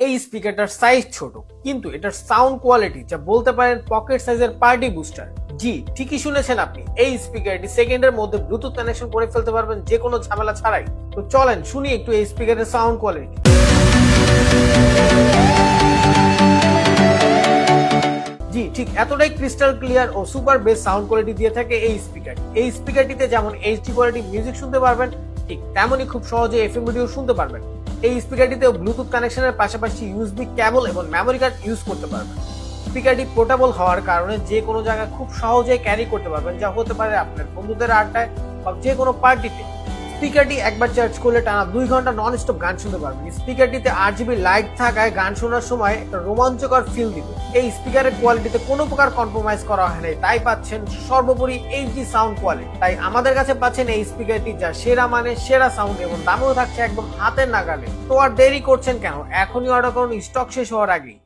এই স্পিকারটার সাইজ ছোট, কিন্তু এটার সাউন্ড কোয়ালিটি যা বলতে পারেন পকেট সাইজের পার্টি বুস্টার। জি, ঠিকই শুনেছেন আপনি, এই স্পিকারটি সেকেন্ডের মধ্যে ব্লুটুথ কানেকশন করে ফেলতে পারবেন যে কোনো ঝামেলা ছাড়াই। তো চলেন শুনি একটু এই স্পিকারের সাউন্ড কোয়ালিটি। জি, ঠিক এতটাই ক্রিস্টাল ক্লিয়ার ও সুপার বেস সাউন্ড কোয়ালিটি দিয়ে থাকে এই স্পিকার। এই স্পিকারটিতে যেমন এইচডি কোয়ালিটি মিউজিক শুনতে পারবেন, ঠিক তেমনই খুব সহজে এফএম ভিডিও শুনতে পারবেন। এই স্পিকারটিতে ব্লুটুথ কানেকশনের পাশাপাশি ইউএসবি কেবল এবং মেমোরি কার্ড ইউজ করতে পারবেন। স্পিকারটি পোর্টেবল হওয়ার কারণে যে কোনো জায়গায় খুব সহজে ক্যারি করতে পারবেন, যা হতে পারে আপনার বন্ধুদের আড্ডায় বা যে কোনো পার্টিতে। স্পিকারটি একবার চার্জ করলে টানা 2 ঘন্টা নন স্টপ গান শুনতে পারবেন। স্পিকারটিতে 8 জিবি লাইট থাকায় গান শোনার সময় একটা রোমাঞ্চকর ফিল দিবে। এই স্পিকারের কোয়ালিটিতে কোনো প্রকার কম্প্রোমাইজ করা হয় নাই, তাই পাচ্ছেন সর্বোপরি এইচডি সাউন্ড কোয়ালিটি। তাই আমাদের কাছে পাচ্ছেন এই স্পিকারটি যা সেরা মানে সেরা সাউন্ড এবং দামেও থাকছে একদম হাতের নাগালে। তো আর দেরি করছেন কেন, এখনই অর্ডার করুন স্টক শেষ হওয়ার আগেই।